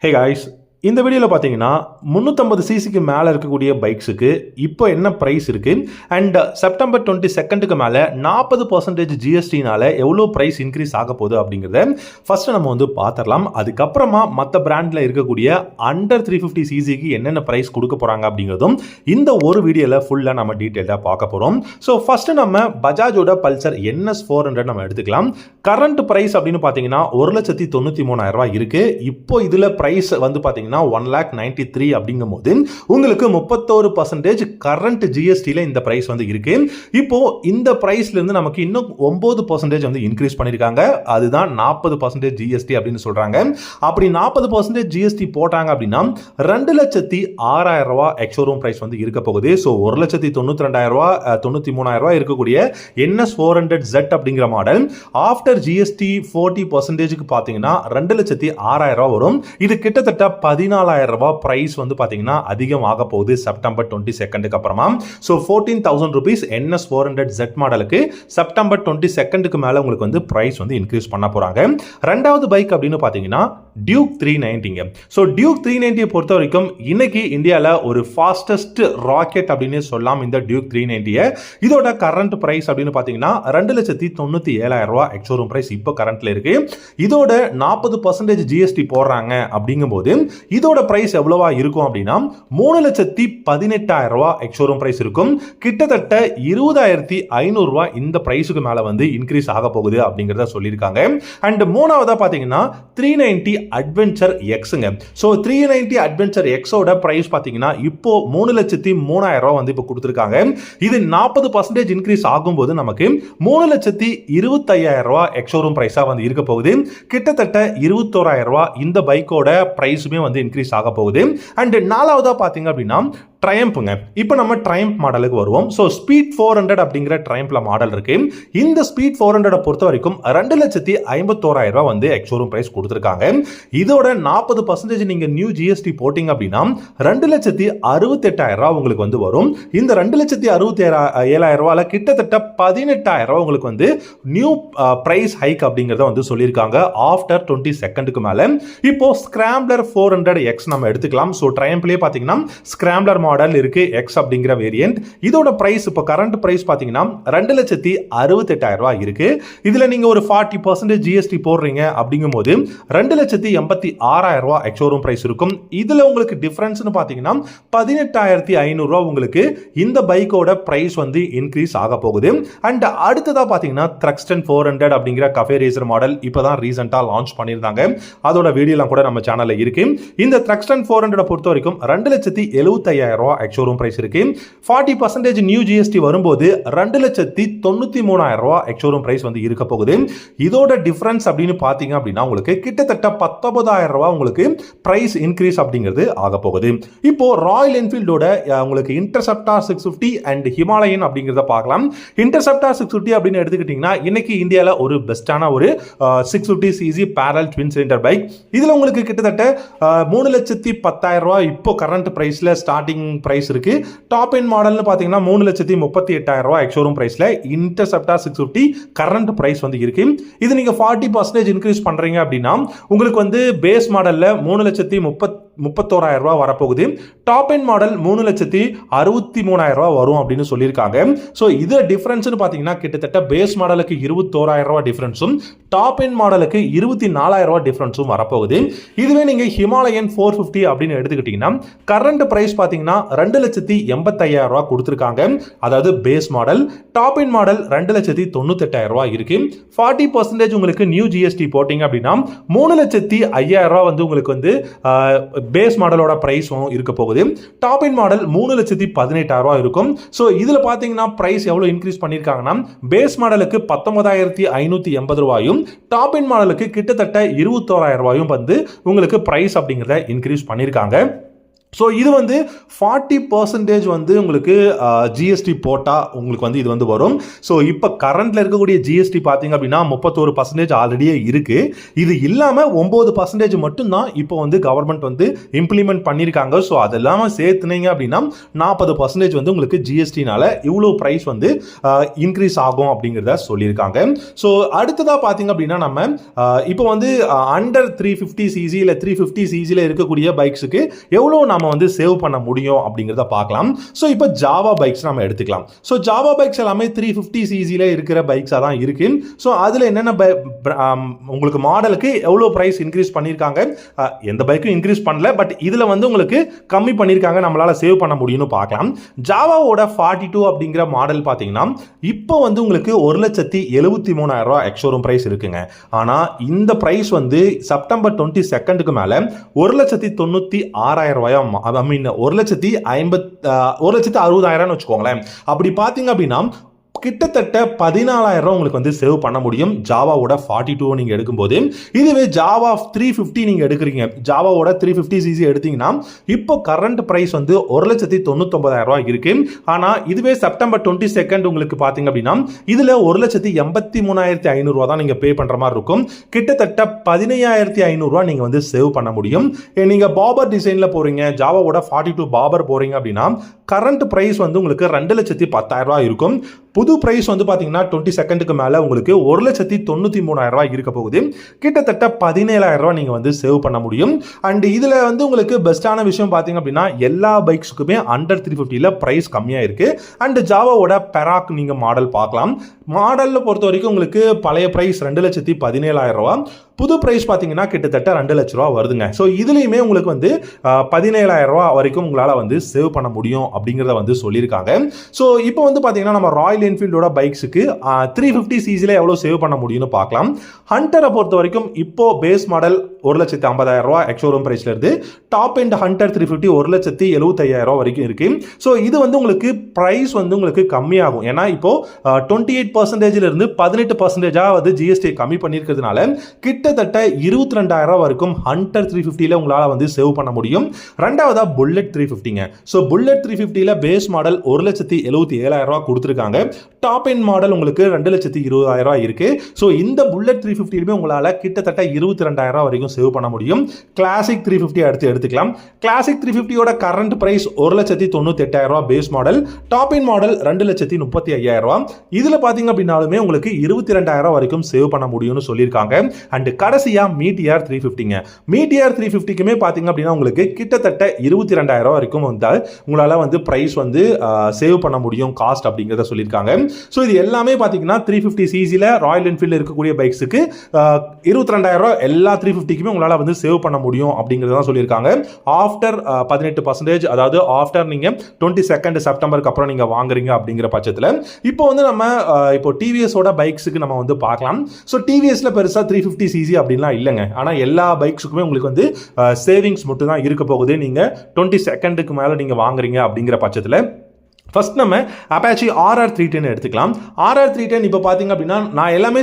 Hey guys, இந்த வீடியோவில் பார்த்தீங்கன்னா 350 சிசிக்கு மேலே இருக்கக்கூடிய பைக்ஸுக்கு இப்போ என்ன ப்ரைஸ் இருக்குது அண்ட் செப்டம்பர் 22க்கு மேலே 40% ஜிஎஸ்டினால் எவ்வளோ ப்ரைஸ் இன்க்ரீஸ் ஆக போகுது அப்படிங்கிறத ஃபஸ்ட்டு நம்ம வந்து பார்த்துடலாம். அதுக்கப்புறமா மற்ற பிராண்டில் இருக்கக்கூடிய அண்டர் 350 சிசிக்கு என்னென்ன ப்ரைஸ் கொடுக்க போகிறாங்க அப்படிங்கிறதும் இந்த ஒரு வீடியோவில் ஃபுல்லாக நம்ம டீட்டெயிலாக பார்க்க போகிறோம். ஸோ ஃபஸ்ட்டு நம்ம பஜாஜோட பல்சர் NS 400 நம்ம எடுத்துக்கலாம். கரண்ட் ப்ரைஸ் அப்படின்னு பார்த்தீங்கன்னா 1,93,000 இருக்குது. இப்போ இதில் ப்ரைஸ் வந்து பார்த்தீங்கன்னா 1,93,000 அப்படிங்கும் போது உங்களுக்கு 31% கரண்ட் ஜிஎஸ்டில இந்த பிரைஸ் வந்து இருக்கு. இப்போ இந்த பிரைஸ்ல இருந்து நமக்கு இன்னும் 9% வந்து இன்க்ரீஸ் பண்ணிருக்காங்க. அதுதான் 40% ஜிஎஸ்டி அப்படின்னு சொல்றாங்க. அப்படி 40% ஜிஎஸ்டி போட்டாங்க அப்படின்னா 2,06,000 ரூபாய் எக்ஸ்ஷோரூம் பிரைஸ் வந்து இருக்க போகுது. ஸோ 1,92,000 93,000 இருக்கக்கூடிய NS 400Z அப்படிங்கிற மாடல் ஆஃப்டர் ஜிஎஸ்டி 40% பார்த்தீங்கன்னா 2,06,000 வரும். இது கிட்டத்தட்ட 14,000 ரூபாய் பிரைஸ் வந்து பாத்தீங்கன்னா அதிகமாக போகுது செப்டம்பர் 22க்கு அப்புறமா. ஸோ 14,000 rupees NS 400Z மாடலுக்கு செப்டம்பர் 22க்கு மேல உங்களுக்கு வந்து பிரைஸ் வந்து இன்க்ரீஸ் பண்ண போறாங்க. ரெண்டாவது பைக் அப்படின்னு பாத்தீங்கன்னா டியூக் 390. ஸோ டியூக் 390 பொறுத்த வரைக்கும் இன்னைக்கு இந்தியாவில் ஒரு ஃபாஸ்டஸ்ட் ராக்கெட் அப்படின்னு சொல்லலாம் இந்த டியூக் 390. இதோட கரண்ட் பிரைஸ் அப்படின்னு பாத்தீங்கன்னா 2,97,000 ரூபாய் எக்ஸ்ஷோரூம் பிரைஸ் இப்போ கரண்ட்ல இருக்கு. இதோட 40% ஜிஎஸ்டி போடுறாங்க அப்படிங்கும் போது இதோட பிரைஸ் எவ்வளவா இருக்கும் அப்படின்னா 3,18,000 ரூபாய் எக்ஸ்ஷோரூம் பிரைஸ் இருக்கும். கிட்டத்தட்ட 20,500 ரூபாய் இந்த பிரைஸுக்கு மேல வந்து இன்க்ரீஸ் ஆக போகுது அப்படிங்கறத சொல்லியிருக்காங்க. அண்ட் மூணாவதா பாத்தீங்கன்னா 390 அட்வென்ச்சர் எக்ஸ்ங்க. ஸோ 390 அட்வென்ச்சர் எக்ஸோட பிரைஸ் பாத்தீங்கன்னா இப்போ 3,03,000 ரூபாய் வந்து இப்போ கொடுத்துருக்காங்க. இது 40% இன்க்ரீஸ் ஆகும்போது நமக்கு 3,25,000 ரூபாய் எக்ஸ்ஷோரூம் பிரைஸா வந்து இருக்க போகுது. கிட்டத்தட்ட 21,000 ரூபாய் இந்த பைக்கோட பிரைஸுமே வந்து இன்க்ரீஸ் ஆக போகுது. அண்ட் நாலாவதா பாத்தீங்க அப்படின்னா ட்ரையம்ப்ங்க. இப்போ நம்ம ட்ரையம்ப் மாடலுக்கு வருவோம். ஸோ ஸ்பீட் 400 அப்படிங்கிற ட்ரையம்ப்ல மாடல் இருக்கு. இந்த ஸ்பீட் 400 பொறுத்த வரைக்கும் 2,51,000 ரூபாய் வந்து எக்ஸ்ஷோரூம் பிரைஸ் கொடுத்துருக்காங்க. இதோட 40% நீங்க நியூ ஜிஎஸ்டி போட்டிங்க அப்படின்னா 2,68,000 ரூபாய் உங்களுக்கு வந்து வரும். இந்த 2,67,000 ரூபாயில கிட்டத்தட்ட 18,000 ரூபாய் உங்களுக்கு வந்து நியூ பிரைஸ் ஹைக் அப்படிங்கறத வந்து சொல்லியிருக்காங்க ஆஃப்டர் 22க்கு மேல. இப்போ ஸ்கிராம்பிளர் 400X நம்ம எடுத்துக்கலாம். ஸோ ட்ரையம்ப்லயே பாத்தீங்கன்னா ஸ்கிராம்பிளர் மாடல் இருக்கு X அப்படிங்கிற வேரியன்ட். இதோட பிரைஸ் இப்போ கரண்ட் பிரைஸ் பாத்தீங்கன்னா 2,68,000 ரூபாய் இருக்கு. இதுல நீங்க ஒரு 40% ஜிஎஸ்டி போடுறீங்க அப்படிங்கும் போது 2,86,000 ரூபாய் எக்ஸ்ஷோரூம் பிரைஸ் இருக்கும். இதுல உங்களுக்கு டிஃபரன்ஸ்னு பாத்தீங்கன்னா 18,500 ரூபாய் உங்களுக்கு இந்த பைக்கோட பிரைஸ் வந்து இன்க்ரீஸ் ஆக போகுது. அண்ட் அடுத்ததா பாத்தீங்கன்னா த்ரக்ஸ்டன் 400 அப்படிங்கிற கஃபே ரேசர் மாடல் இப்பதான் ரீசெண்டா லான்ச் பண்ணியிருந்தாங்க. அதோட வீடியோலாம் கூட நம்ம சேனல்ல இருக்கு. இந்த த்ரக்ஸ்டன் 400 பொறுத்த வரைக்கும் 2,75,000 ரூபாய் எக்ஸ்ஷோரூம் பிரைஸ் இருக்கு. 40% நியூ ஜிஎஸ்டி வரும்போது 2,93,000 ரூபாய் எக்ஸ்ஷோரூம் பிரைஸ் வந்து இருக்க போகுது. இதோட டிஃபரன்ஸ் அப்படின்னு பாத்தீங்க அப்படின்னா உங்களுக்கு கிட்டத்தட்ட 19,000 ரூபாய் உங்களுக்கு பிரைஸ் இன்க்ரீஸ் அப்படிங்கிறது ஆக போகுது. இப்போ ராயல் என்ஃபீல்டோட உங்களுக்கு இன்டர்செப்டார் 650 அண்ட் ஹிமாலயன் அப்படிங்கிறத பார்க்கலாம். இன்டர்செப்டார் 650 அப்படின்னு எடுத்துக்கிட்டீங்கன்னா இன்னைக்கு இந்தியாவில் ஒரு பெஸ்டான ஒரு 650 CC barrel twin cylinder bike. இதுல உங்களுக்கு கிட்டத்தட்ட 3,10,000 ரூபாய் இப்போ கரண்ட் பிரைஸ்ல ஸ்டார்டிங் பிரைஸ் இருக்கு. டாப் எண்ட் மாடல்னு பாத்தீங்கன்னா 3,38,000 ரூபாய் எக்ஸ்ஷோரூம் பிரைஸ்ல இன்டர்செப்டார் 650 கரண்ட் பிரைஸ் வந்து இருக்கு. இது நீங்க 40% இன்க்ரீஸ் பண்றீங்க அப்படின்னா உங்களுக்கு வந்து பேஸ் மாடல்ல 3,31,000 ரூபாய் வரப்போகுது. டாப் எண்ட் மாடல் 3,63,000 ரூபாய் வரும் அப்படின்னு சொல்லியிருக்காங்க. ஸோ இது டிஃபரன்ஸ்னு பாத்தீங்கன்னா கிட்டத்தட்ட பேஸ் மாடலுக்கு 21,000 ரூபாய் டிஃபரன்ஸும் டாப் எண்ட் மாடலுக்கு 24,000 ரூபாய் டிஃபரன்ஸும் வரப்போகுது. இதுவே நீங்க ஹிமாலயன் 450 அப்படின்னு எடுத்துக்கிட்டீங்கன்னா கரண்ட் பிரைஸ் பாத்தீங்கன்னா 2,80,000 ரூபாய் கொடுத்திருக்காங்க. அதாவது base model. Top end model 2,98,000 ரூபாய் இருக்கு. 40% உங்களுக்கு நியூ ஜிஎஸ்டி போட்டீங்க அப்படின்னா 3,05,000 ரூபாய் வந்து உங்களுக்கு வந்து பேஸ் மாடலோட பிரைஸும் இருக்க போகுது. டாப் எண்ட் மாடல் 3,18,000 ரூபாய் இருக்கும். ஸோ இதுல பாத்தீங்கன்னா பிரைஸ் எவ்வளவு இன்க்ரீஸ் பண்ணிருக்காங்கன்னா பேஸ் மாடலுக்கு 19,580 ரூபாயும் டாப் எண்ட் மாடலுக்கு கிட்டத்தட்ட 21,000 ரூபாயும் வந்து உங்களுக்கு பிரைஸ் அப்படிங்கிறத இன்க்ரீஸ் பண்ணிருக்காங்க. ஸோ இது வந்து 40% வந்து உங்களுக்கு ஜிஎஸ்டி போட்டால் உங்களுக்கு வந்து இது வந்து வரும். ஸோ இப்போ கரண்ட்டில் இருக்கக்கூடிய ஜிஎஸ்டி பார்த்தீங்க அப்படின்னா 31% ஆல்ரெடியே இருக்குது. இது இல்லாமல் 9% மட்டும்தான் இப்போ வந்து கவர்மெண்ட் வந்து இம்ப்ளிமெண்ட் பண்ணியிருக்காங்க. ஸோ அது இல்லாமல் சேர்த்துனீங்க அப்படின்னா 40% வந்து உங்களுக்கு ஜிஎஸ்டினால இவ்வளோ ப்ரைஸ் வந்து இன்க்ரீஸ் ஆகும் அப்படிங்கிறத சொல்லியிருக்காங்க. ஸோ அடுத்ததாக பார்த்தீங்க அப்படின்னா நம்ம இப்போ வந்து அண்டர் 350 சிசி இல்லை 350 சிசியில் இருக்கக்கூடிய பைக்ஸுக்கு எவ்வளோ நம்ம வந்து சேவ் பண்ண முடியும் அப்படிங்கிறத பார்க்கலாம். ஸோ இப்போ ஜாவா பைக்ஸ் நம்ம எடுத்துக்கலாம். ஸோ ஜாவா பைக்ஸ் எல்லாமே 350 சிசியில் இருக்கிற பைக்ஸாக தான் இருக்கு. ஸோ அதில் என்னென்ன உங்களுக்கு மாடலுக்கு எவ்வளோ ப்ரைஸ் இன்க்ரீஸ் பண்ணியிருக்காங்க, எந்த பைக்கும் இன்க்ரீஸ் பண்ணல, பட் இதில் வந்து உங்களுக்கு கம்மி பண்ணியிருக்காங்க, நம்மளால சேவ் பண்ண முடியும்னு பார்க்கலாம். ஜாவாவோட 42 அப்படிங்கிற மாடல் பார்த்தீங்கன்னா இப்போ வந்து உங்களுக்கு 1,73,000 எக்ஸ்ஷோரூம் ப்ரைஸ் இருக்குங்க. ஆனால் இந்த ப்ரைஸ் வந்து செப்டம்பர் 22க்கு மேலே 1,96,000 ஐ மீன் 1,60,000 வச்சுக்கோங்களேன். அப்படி பார்த்தீங்க அப்படின்னா கிட்டத்தட்ட 14,000 உங்களுக்கு வந்து சேவ் பண்ண முடியும் ஜாவாவோட 42 நீங்க எடுக்கும்போது. இதுவே ஜாவா 350 நீங்க எடுக்கிறீங்க, ஜாவாவோட 350 சிசி எடுத்தீங்கன்னா இப்போ கரண்ட் பிரைஸ் வந்து 1,99,000 இருக்கு. ஆனா இதுவே செப்டம்பர் 22 உங்களுக்கு பாத்தீங்க அப்படின்னா இதுல 1,83,500 தான் நீங்க பே பண்ற மாதிரி இருக்கும். கிட்டத்தட்ட 15,500 நீங்க வந்து சேவ் பண்ண முடியும். நீங்க பாபர் டிசைன்ல போறீங்க, ஜாவாவோட 42 பாபர் போறீங்க அப்படின்னா கரண்ட் பிரைஸ் வந்து உங்களுக்கு 2,10,000 இருக்கும். புது பிரைஸ் வந்து பாத்தீங்கன்னா 22க்கு மேல உங்களுக்கு 1,93,000 இருக்க போகுது. கிட்டத்தட்ட 17,000 நீங்க வந்து சேவ் பண்ண முடியும். அண்ட் இதுல வந்து உங்களுக்கு பெஸ்டான விஷயம் பாத்தீங்க அப்படின்னா எல்லா பைக்ஸுக்குமே அண்டர் 350ல பிரைஸ் கம்மியா இருக்கு. அண்ட் ஜாவாவோட பெராக் நீங்க மாடல் பார்க்கலாம். மாடல்ல பொறுத்த வரைக்கும் உங்களுக்கு பழைய பிரைஸ் 2,17,000, புது பிரைஸ் பார்த்தீங்கன்னா கிட்டத்தட்ட 2 லட்ச ரூபா வருதுங்க. ஸோ இதுலையுமே உங்களுக்கு வந்து 17,000 வரைக்கும் உங்களால் வந்து சேவ் பண்ண முடியும் அப்படிங்கிறத வந்து சொல்லியிருக்காங்க. ஸோ இப்போ வந்து பார்த்தீங்கன்னா நம்ம ராயல் என்ஃபீல்டோட பைக்ஸுக்கு 350 சிசியில் எவ்வளோ சேவ் பண்ண முடியும்னு பார்க்கலாம். ஹண்டரை பொறுத்த வரைக்கும் இப்போ பேஸ் மாடல் 1,50,000 எக்ஸ்ஷோரூம் பிரைஸ்ல இருந்து டாப் எண்ட் ஹண்டர் 350 1,75,000 வரைக்கும் இருக்கு. ஸோ இது வந்து உங்களுக்கு பிரைஸ் வந்து உங்களுக்கு கம்மியாகும். ஏன்னா இப்போ 28% இருந்து 18% வந்து ஜிஎஸ்டி கம்மி பண்ணியிருக்கிறதுனால கிட்டத்தட்ட 22,000 வரைக்கும் ஹண்டர் 350ல உங்களால் வந்து சேவ் பண்ண முடியும். ரெண்டாவதா புல்லட் 350ங்க. ஸோ புல்லட் 350ல பேஸ் மாடல் 1,77,000 கொடுத்துருக்காங்க. டாப் எண்ட் மாடல் உங்களுக்கு 2,20,000 இருக்கு. ஸோ இந்த புல்லட் 350லுமே உங்களால் கிட்டத்தட்ட 22,000 வரைக்கும் சேவ் பண்ண முடியும். கிளாசிக் 350 அடுத்து எடுத்துக்கலாம். கிளாசிக் 350யோட current price 1,98,000 base model, top end model 2,35,000. இதுல பாத்தீங்க அப்படின்னாலுமே உங்களுக்கு 22,000 வரைக்கும் சேவ் பண்ண முடியும்னு சொல்லியிருக்காங்க. அண்ட் கடைசியா மீட்டிஆர் 350ங்க. மீட்டிஆர் 350க்குமே பாத்தீங்க அப்படின்னா உங்களுக்கு கிட்டத்தட்ட 22,000 வரைக்கும் வந்தால் உங்களால வந்து பிரைஸ் வந்து சேவ் பண்ண முடியும் காஸ்ட் அப்படிங்கிறத சொல்லியிருக்காங்க. ஸோ இது எல்லாமே பாத்தீங்கன்னா 350 சிசில ராயல் என்ஃபீல்டு இருக்கக்கூடிய பைக்ஸுக்கு 22,000 எல்லா 350க்குமே உங்களால வந்து சேவ் பண்ண முடியும் அப்படிங்கிறத சொல்லியிருக்காங்க. ஆஃப்டர் 18%, அதாவது ஆஃப்டர் நீங்க 22 செப்டம்பருக்கு அப்புறம் நீங்க வாங்குறீங்க அப்படிங்கிற பட்சத்தில் இப்போ வந்து நம்ம இப்போ டிவிஎஸோட பைக்ஸுக்கு நம்ம வந்து பார்க்கலாம். ஸோ டிவிஎஸ்ல பெருசா 350 சிசி அப்படின்லாம் இல்லைங்க. ஆனால் எல்லா பைக்ஸுக்குமே உங்களுக்கு வந்து சேவிங்ஸ் மட்டும் தான் இருக்க போகுது நீங்க 22க்கு மேலே நீங்க வாங்குறீங்க அப்படிங்கிற பட்சத்தில். ஃபர்ஸ்ட் நம்ம அப்பாச்சி RR 310 எடுத்துக்கலாம். RR 310 இப்போ பார்த்தீங்க அப்படின்னா நான் எல்லாமே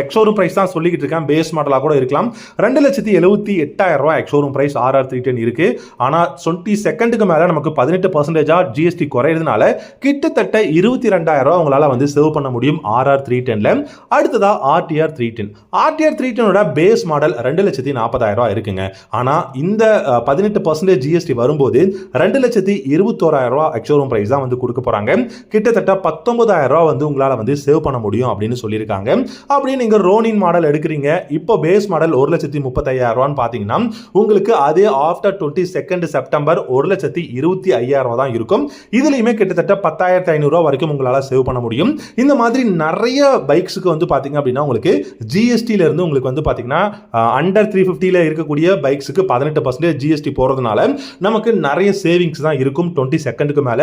எக்ஸ்ஷோரூம் ப்ரைஸ் தான் சொல்லிக்கிட்டு இருக்கேன். பேஸ் மாடலாக கூட இருக்கலாம். 2,78,000 எக்ஸ்ஷோரூம் ப்ரைஸ் RR 310 இருக்கு. ஆனால் 22க்கு மேலே நமக்கு 18% ஜிஎஸ்டி குறையிறதுனால கிட்டத்தட்ட 22,000 உங்களால் வந்து சேவ் பண்ண முடியும் RR 310ல. அடுத்ததா RTR 310. RTR 310ஓட பேஸ் மாடல் 2,40,000 இருக்குங்க. ஆனால் இந்த 18% ஜிஎஸ்டி வரும்போது 2,21,000 எக்ஸ்ஷோரூம் ப்ரைஸ் தான் வந்து கொடுக்க போறாங்க. கிட்டத்தட்ட 19,000 வந்து உங்களால வந்து சேவ் பண்ண முடியும் அப்படின்னு சொல்லியிருக்காங்க. அப்படி நீங்க ரோனின் மாடல் எடுக்கிறீங்க, இப்போ பேஸ் மாடல் 1,35,000 பாத்தீங்கன்னா உங்களுக்கு அதே ஆஃப்டர் 22 செப்டம்பர் 1,25,000 தான் இருக்கும். இதுலயுமே கிட்டத்தட்ட 10,500 வரைக்கும் உங்களால சேவ் பண்ண முடியும். இந்த மாதிரி நிறைய பைக்ஸுக்கு வந்து பாத்தீங்க அப்படின்னா உங்களுக்கு ஜிஎஸ்டில இருந்து உங்களுக்கு வந்து பாத்தீங்கன்னா அண்டர் 350ல இருக்கக்கூடிய பைக்ஸுக்கு 18% ஜிஎஸ்டி போறதுனால நமக்கு நிறைய சேவிங்ஸ் தான் இருக்கும் 22க்கு மேல.